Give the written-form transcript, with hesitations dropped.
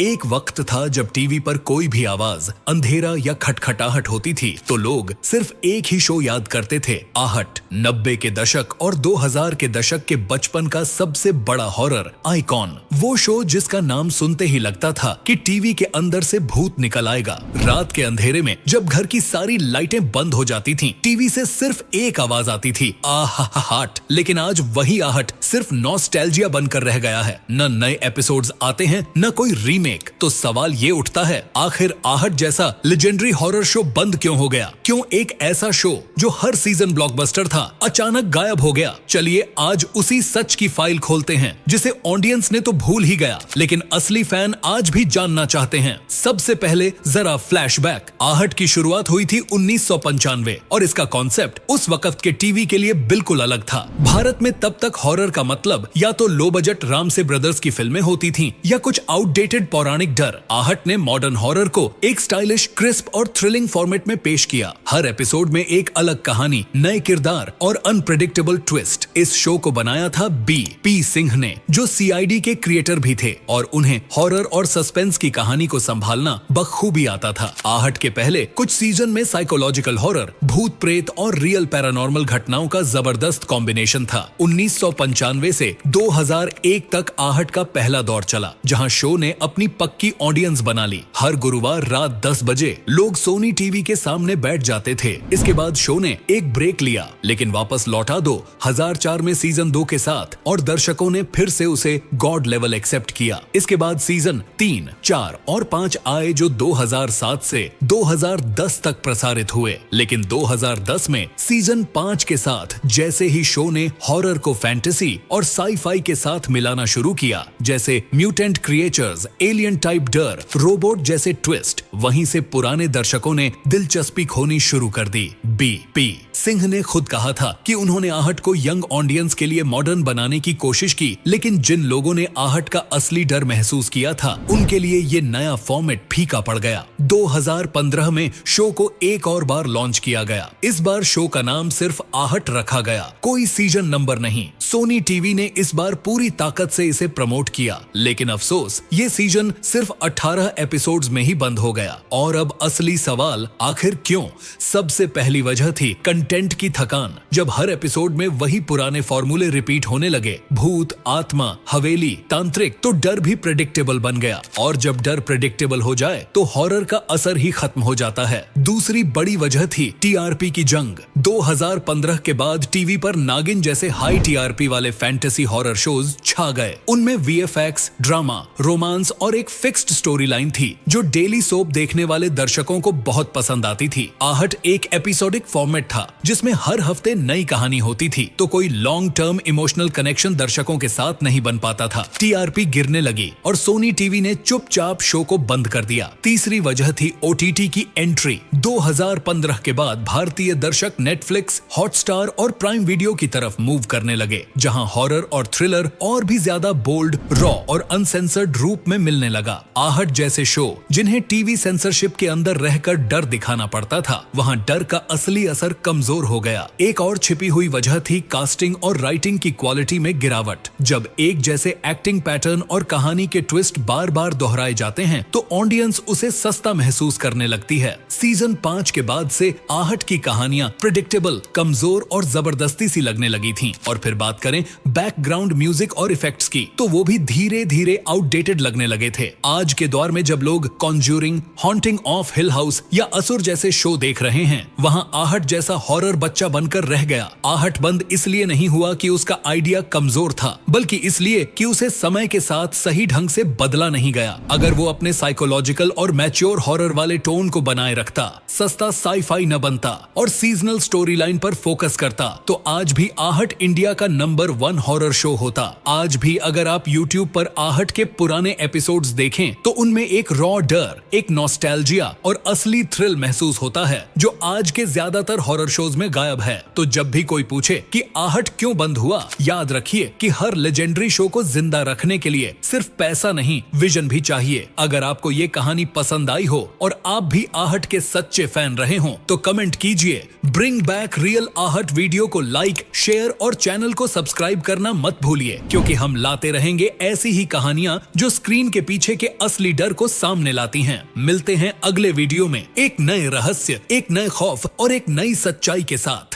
एक वक्त था जब टीवी पर कोई भी आवाज, अंधेरा या खटखटाहट होती थी तो लोग सिर्फ एक ही शो याद करते थे, आहट। 90 के दशक और 2000 के दशक के बचपन का सबसे बड़ा हॉरर आइकॉन। वो शो जिसका नाम सुनते ही लगता था कि टीवी के अंदर से भूत निकल आएगा। रात के अंधेरे में जब घर की सारी लाइटें बंद हो जाती थीं, टीवी से सिर्फ एक आवाज आती थी, आहट। लेकिन आज वही आहट सिर्फ नॉस्टैल्जिया बनकर रह गया है। न नए एपिसोड्स आते हैं, न कोई रीमेक। तो सवाल ये उठता है, आखिर आहट जैसा लेजेंडरी हॉरर शो बंद क्यों हो गया? क्यों एक ऐसा शो जो हर सीजन ब्लॉकबस्टर था अचानक गायब हो गया? चलिए आज उसी सच की फाइल खोलते हैं जिसे ऑडियंस ने तो भूल ही गया, लेकिन असली फैन आज भी जानना चाहते हैं। सबसे पहले जरा फ्लैशबैक। आहट की शुरुआत हुई थी 1995 और इसका कॉन्सेप्ट उस वक्त के टीवी के लिए बिल्कुल अलग था। भारत में तब तक हॉरर का मतलब या तो लो बजट रामसे ब्रदर्स की फिल्में होती थीं या कुछ आउटडेटेड पौराणिक डर। आहट ने मॉडर्न हॉरर को एक स्टाइलिश, क्रिस्प और थ्रिलिंग फॉर्मेट में पेश किया। हर एपिसोड में एक अलग कहानी, नए किरदार और अनप्रेडिक्टेबल ट्विस्ट। इस शो को बनाया था पी सिंह ने, जो सीआईडी के क्रिएटर भी थे और उन्हें हॉरर और सस्पेंस की कहानी को संभालना बखूबी आता था। आहट के पहले कुछ सीजन में साइकोलॉजिकल हॉरर, भूत प्रेत और रियल पैरानॉर्मल घटनाओं का जबरदस्त कॉम्बिनेशन था। 1995 से 2001 तक आहट का पहला दौर चला, जहां शो ने अपनी पक्की ऑडियंस बना ली। हर गुरुवार रात 10 बजे लोग सोनी टीवी के सामने बैठ जाते थे। इसके बाद शो ने एक ब्रेक लिया, लेकिन वापस लौटा 2004 में सीजन 2 के साथ और दर्शकों ने फिर से उसे गॉड लेवल एक्सेप्ट किया। इसके बाद सीजन 3, 4 और 5 आए, जो 2007 से 2010 तक प्रसारित हुए। लेकिन 2010 में सीजन 5 के साथ जैसे ही शो ने हॉरर को फैंटेसी और साई-फाई के साथ मिलाना शुरू किया, जैसे म्यूटेंट क्रिएचर्स, एलियन टाइप डर, रोबोट जैसे ट्विस्ट, वहीं से पुराने दर्शकों ने दिलचस्पी खोनी शुरू कर दी। पी सिंह ने खुद कहा था कि उन्होंने आहट को यंग ऑडियंस के लिए मॉडर्न बनाने की कोशिश की, लेकिन जिन लोगों ने आहट का असली डर महसूस किया था, उनके लिए ये नया फॉर्मेट फीका पड़ गया। 2015 में शो को एक और बार लॉन्च किया गया। इस बार शो का नाम सिर्फ आहट रखा गया, कोई सीजन नंबर नहीं। सोनी टीवी ने इस बार पूरी ताकत से इसे प्रमोट किया, लेकिन अफसोस ये सीजन सिर्फ 18 एपिसोड्स में ही बंद हो गया। और अब असली सवाल, आखिर क्यों? सबसे पहली वजह थी कंटेंट की थकान। जब हर एपिसोड में वही पुराने फॉर्मूले रिपीट होने लगे, भूत, आत्मा, हवेली, तांत्रिक, तो डर भी प्रेडिक्टेबल बन गया। और जब डर प्रेडिक्टेबल हो जाए तो हॉरर का असर ही खत्म हो जाता है। दूसरी बड़ी वजह थी टीआरपी की जंग। 2015 के बाद टीवी पर नागिन जैसे हाई टीआरपी वाले फैंटेसी हॉरर शोज छा गए। उनमें वीएफएक्स, ड्रामा, रोमांस और एक फिक्स्ड स्टोरी लाइन थी, जो डेली सोप देखने वाले दर्शकों को बहुत पसंद आती थी। आहट एक एपिसोडिक फॉर्मेट था, जिसमें हर हफ्ते नई कहानी होती थी, तो कोई लॉन्ग टर्म इमोशनल कनेक्शन दर्शकों के साथ नहीं बन पाता था। टीआरपी गिरने लगी और सोनी टीवी ने चुपचाप शो को बंद कर दिया। तीसरी वजह थी ओटीटी की एंट्री। 2015 के बाद भारतीय दर्शक नेटफ्लिक्स, हॉटस्टार और प्राइम वीडियो की तरफ मूव करने लगे, जहां हॉरर और थ्रिलर और भी ज्यादा बोल्ड, रॉ और अनसेंसर्ड रूप में मिलने लगा। आहट जैसे शो, जिन्हें टीवी सेंसरशिप के अंदर रहकर डर दिखाना पड़ता था, वहां डर का असली असर कमजोर हो गया। एक और छिपी हुई वजह थी कास्टिंग और राइटिंग की क्वालिटी में गिरावट। जब एक जैसे एक्टिंग पैटर्न और कहानी के ट्विस्ट बार बार दोहराए जाते हैं, तो ऑडियंस उसे सस्ता महसूस करने लगती है। सीजन 5 के बाद से आहट की कहानियां प्रेडिक्टेबल, कमजोर और जबरदस्ती सी लगने लगी थीं। और फिर बात करें बैकग्राउंड म्यूजिक और इफेक्ट्स की, तो वो भी धीरे धीरे आउटडेटेड लगने लगे थे। आज के दौर में जब लोग Conjuring, haunting of hill house या असुर जैसे शो देख रहे हैं, वहां आहट जैसा हॉरर बच्चा बनकर रह गया। आहट बंद इसलिए नहीं हुआ कि उसका आइडिया कमजोर था, बल्कि इसलिए कि उसे समय के साथ सही ढंग से बदला नहीं गया। अगर वो अपने साइकोलॉजिकल और मैच्योर हॉरर वाले टोन को बनाए रखता, सस्ता साई-फाई न बनता और सीजनल स्टोरी लाइन पर फोकस करता, तो आज भी आहट इंडिया का नंबर 1 हॉरर शो होता। आज भी अगर आप यूट्यूब पर आहट के पुराने एपिसोड्स देखें, तो उनमें एक रॉ डर, एक नॉस्टैल्जिया और असली थ्रिल महसूस होता है, जो आज के ज्यादातर हॉरर शोज में गायब है। तो जब भी कोई पूछे कि आहट क्यों बंद हुआ, याद रखिए कि हर लेजेंडरी शो को जिंदा रखने के लिए सिर्फ पैसा नहीं, विजन भी चाहिए। अगर आपको ये कहानी पसंद आई हो और आप भी आहट के सच्चे फैन रहे हो, तो कमेंट कीजिए ब्रिंग बैक रियल आहट। वीडियो को लाइक, शेयर और चैनल को सब्सक्राइब करना मत भूलिए, क्योंकि हम लाते रहेंगे ऐसी ही कहानियां जो स्क्रीन के पीछे के असली डर को सामने लाती हैं। मिलते हैं अगले वीडियो में एक नए रहस्य, एक नए खौफ और एक नई सच्चाई के साथ।